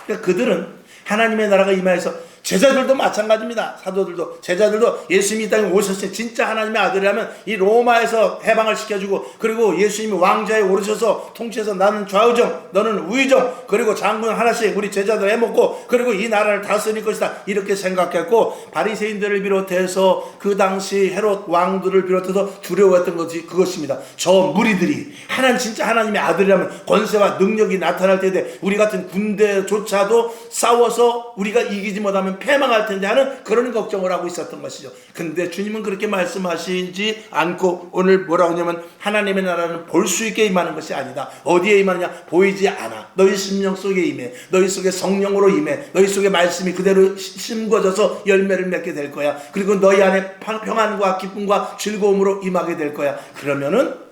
그러니까 그들은 하나님의 나라가 임하여서 제자들도 마찬가지입니다. 사도들도 제자들도 예수님이 이 땅에 오셨어요. 진짜 하나님의 아들이라면 이 로마에서 해방을 시켜주고 그리고 예수님이 왕좌에 오르셔서 통치해서 나는 좌우정 너는 우위정 그리고 장군 하나씩 우리 제자들 해먹고 그리고 이 나라를 다스릴 것이다 이렇게 생각했고 바리새인들을 비롯해서 그 당시 헤롯 왕들을 비롯해서 두려워했던 것이 그것입니다. 저 무리들이 진짜 하나님의 아들이라면 권세와 능력이 나타날 때에 우리 같은 군대조차도 싸워서 우리가 이기지 못하면 패망할 텐데 하는 그런 걱정을 하고 있었던 것이죠. 근데 주님은 그렇게 말씀하시지 않고 오늘 뭐라고 하냐면 하나님의 나라는 볼 수 있게 임하는 것이 아니다. 어디에 임하느냐? 보이지 않아. 너희 심령 속에 임해. 너희 속에 성령으로 임해. 너희 속에 말씀이 그대로 심겨져서 열매를 맺게 될 거야. 그리고 너희 안에 평안과 기쁨과 즐거움으로 임하게 될 거야. 그러면은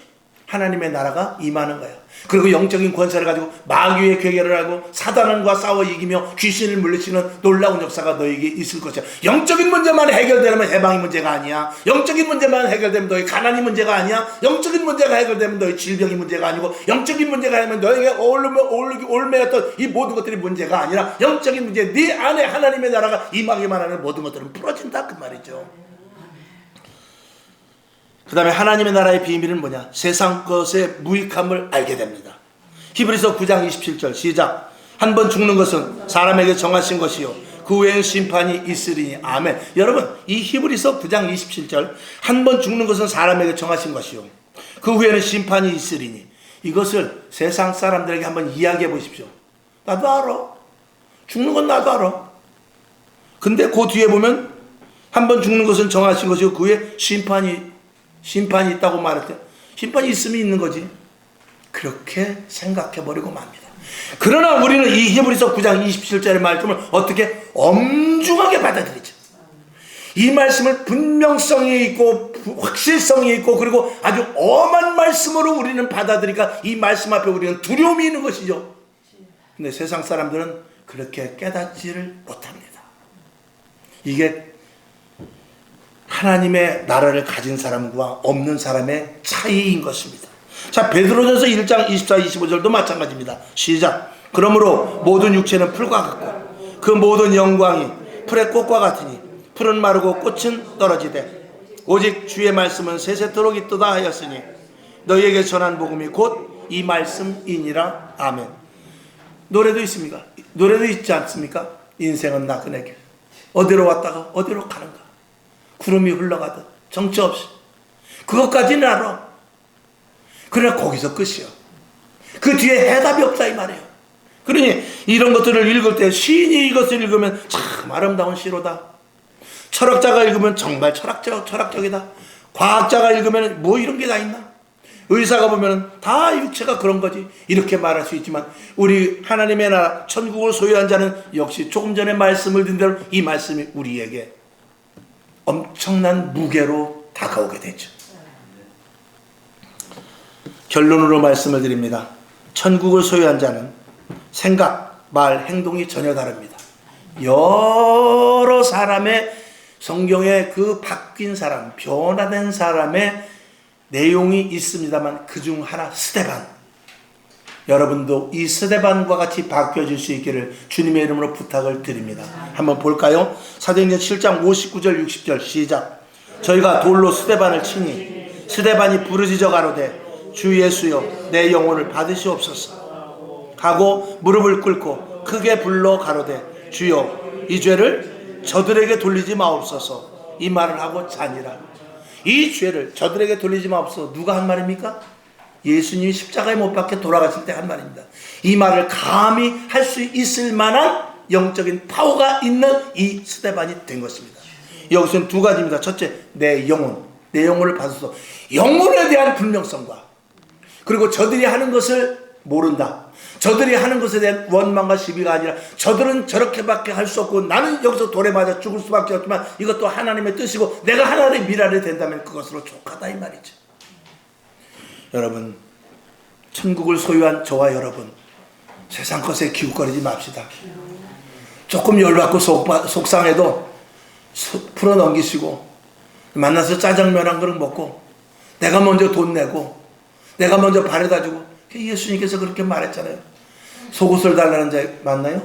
하나님의 나라가 임하는 거야. 그리고 영적인 권세를 가지고 마귀의 괴계를 하고 사단과 싸워 이기며 귀신을 물리치는 놀라운 역사가 너에게 있을 것이야. 영적인 문제만 해결되면 해방의 문제가 아니야. 영적인 문제만 해결되면 너희 가난이 문제가 아니야. 영적인 문제가 해결되면 너희 질병이 문제가 아니고 영적인 문제가 아니면 너에게 올매였던 이 모든 것들이 문제가 아니라 영적인 문제 네 안에 하나님의 나라가 임하기만 하는 모든 것들은 풀어진다 그 말이죠. 그 다음에 하나님의 나라의 비밀은 뭐냐? 세상 것의 무익함을 알게 됩니다. 히브리서 9장 27절 시작. 한 번 죽는 것은 사람에게 정하신 것이요 그 후에는 심판이 있으리니. 아멘. 여러분 이 히브리서 9장 27절 한 번 죽는 것은 사람에게 정하신 것이요 그 후에는 심판이 있으리니 이것을 세상 사람들에게 한번 이야기해 보십시오. 나도 알아. 죽는 건 나도 알아. 근데 그 뒤에 보면 한 번 죽는 것은 정하신 것이고 그 후에 심판이 있다고 말할 때 심판이 있으면 있는 거지. 그렇게 생각해버리고 맙니다. 그러나 우리는 이 히브리서 9장 27절의 말씀을 어떻게 엄중하게 받아들이죠. 이 말씀을 분명성이 있고 확실성이 있고 그리고 아주 엄한 말씀으로 우리는 받아들이니까 이 말씀 앞에 우리는 두려움이 있는 것이죠. 근데 세상 사람들은 그렇게 깨닫지를 못합니다. 이게 하나님의 나라를 가진 사람과 없는 사람의 차이인 것입니다. 자, 베드로전서 1장 24, 25절도 마찬가지입니다. 시작. 그러므로 모든 육체는 풀과 같고 그 모든 영광이 풀의 꽃과 같으니 풀은 마르고 꽃은 떨어지되 오직 주의 말씀은 세세토록 있도다 하였으니 너희에게 전한 복음이 곧 이 말씀이니라. 아멘. 노래도 있습니까? 노래도 있지 않습니까? 인생은 나그네 길. 어디로 왔다가 어디로 가는가. 구름이 흘러가듯 정처 없이. 그것까지는 알아. 그러나 거기서 끝이요. 그 뒤에 해답이 없다 이 말이에요. 그러니 이런 것들을 읽을 때 시인이 이것을 읽으면 참 아름다운 시로다. 철학자가 읽으면 정말 철학적이다. 과학자가 읽으면 뭐 이런 게 다 있나. 의사가 보면 다 육체가 그런 거지 이렇게 말할 수 있지만 우리 하나님의 나라 천국을 소유한 자는 역시 조금 전에 말씀을 드린 대로 이 말씀이 우리에게 엄청난 무게로 다가오게 되죠. 결론으로 말씀을 드립니다. 천국을 소유한 자는 생각, 말, 행동이 전혀 다릅니다. 여러 사람의 성경에 그 바뀐 사람, 변화된 사람의 내용이 있습니다만 그중 하나 스데반. 여러분도 이 스데반과 같이 바뀌어질 수 있기를 주님의 이름으로 부탁을 드립니다. 한번 볼까요? 사도행전 7장 59절 60절 시작. 저희가 돌로 스데반을 치니 스데반이 부르짖어 가로되 주 예수여 내 영혼을 받으시옵소서 하고 무릎을 꿇고 크게 불러 가로되 주여 이 죄를 저들에게 돌리지 마옵소서. 이 말을 하고 자니라. 이 죄를 저들에게 돌리지 마옵소서. 누가 한 말입니까? 예수님이 십자가에 못 박혀 돌아가실 때 한 말입니다. 이 말을 감히 할 수 있을 만한 영적인 파워가 있는 이 스데반이 된 것입니다. 여기서는 두 가지입니다. 첫째, 내 영혼, 내 영혼을 받아서 영혼에 대한 분명성과 그리고 저들이 하는 것을 모른다. 저들이 하는 것에 대한 원망과 시비가 아니라 저들은 저렇게밖에 할 수 없고 나는 여기서 돌에 맞아 죽을 수밖에 없지만 이것도 하나님의 뜻이고 내가 하나님의 미랄이 된다면 그것으로 족하다 이 말이죠. 여러분, 천국을 소유한 저와 여러분, 세상 것에 기웃거리지 맙시다. 조금 열받고 속상해도 풀어넘기시고 만나서 짜장면 한 그릇 먹고 내가 먼저 돈 내고 내가 먼저 바래다 주고 예수님께서 그렇게 말했잖아요. 속옷을 달라는 자 맞나요?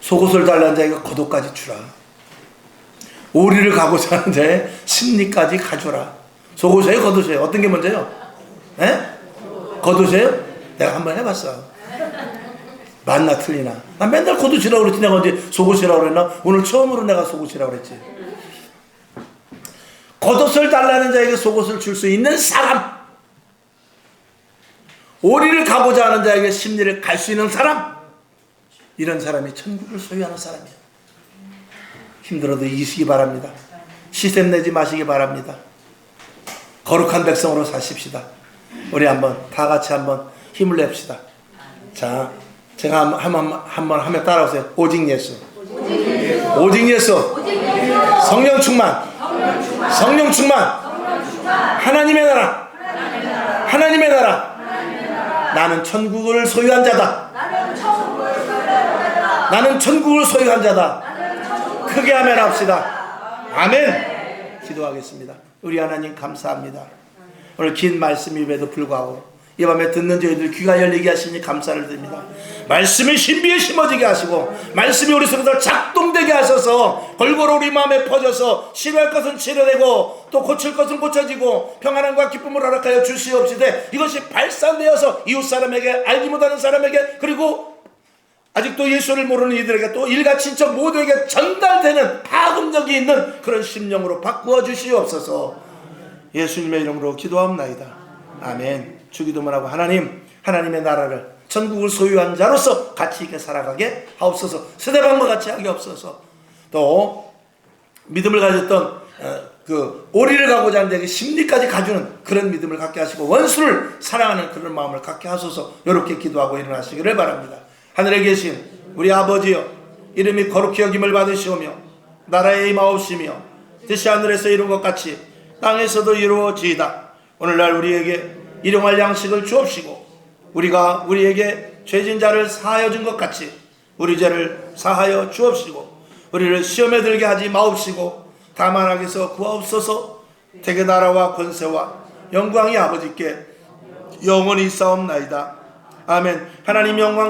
속옷을 달라는 자에게 겉옷까지 주라. 오리를 가고자 하는 자의 심리까지 가져라. 속옷이에요? 겉옷이에요? 어떤 게 먼저요? 에? 겉옷이에요? 내가 한번 해봤어. 맞나 틀리나? 난 맨날 겉옷이라고 그랬지. 내가 언제 속옷이라고 그랬나? 오늘 처음으로 내가 속옷이라고 그랬지. 겉옷을 달라는 자에게 속옷을 줄 수 있는 사람, 오리를 가고자 하는 자에게 심리를 갈 수 있는 사람, 이런 사람이 천국을 소유하는 사람이에요. 힘들어도 이기시기 바랍니다. 시샘 내지 마시기 바랍니다. 거룩한 백성으로 사십시다. 우리 한번 다 같이 한번 힘을 냅시다. 자, 제가 한번 하면 따라오세요. 오직 예수, 오직 예수, 성령 충만, 성령 충만, 하나님의 나라, 하나님의 나라. 나는 천국을 소유한 자다. 나는 천국을 소유한 자다. 크게 아멘 합시다. 아멘. 기도하겠습니다. 우리 하나님 감사합니다. 오늘 긴 말씀임에도 불구하고 이 밤에 듣는 저희들 귀가 열리게 하시니 감사를 드립니다. 말씀이 신비에 심어지게 하시고 말씀이 우리 속에서 작동되게 하셔서 골고루 우리 마음에 퍼져서 치료할 것은 치료되고 또 고칠 것은 고쳐지고 평안함과 기쁨을 허락하여 주시옵시되 이것이 발산되어서 이웃사람에게 알지 못하는 사람에게 그리고 아직도 예수를 모르는 이들에게 또 일가 친척 모두에게 전달되는 파급력이 있는 그런 심령으로 바꾸어 주시옵소서. 예수님의 이름으로 기도합나이다. 아멘. 주기도문 하고 하나님, 하나님의 나라를 천국을 소유한 자로서 같이 있게 살아가게 하옵소서. 스데반과 같이 하게 하옵소서. 또 믿음을 가졌던 그 오리를 가고자 하는 데에게 심리까지 가주는 그런 믿음을 갖게 하시고 원수를 사랑하는 그런 마음을 갖게 하소서. 이렇게 기도하고 일어나시기를 바랍니다. 하늘에 계신 우리 아버지여, 이름이 거룩히 여김을 받으시오며 나라의 임하옵시며 뜻이 하늘에서 이룬 것 같이 땅에서도 이루어지이다. 오늘날 우리에게 일용할 양식을 주옵시고 우리가 우리에게 죄진 자를 사하여 준 것 같이 우리 죄를 사하여 주옵시고 우리를 시험에 들게 하지 마옵시고 다만 악에서 구하옵소서. 대개 나라와 권세와 영광이 아버지께 영원히 있사옵나이다. 아멘. 하나님 영광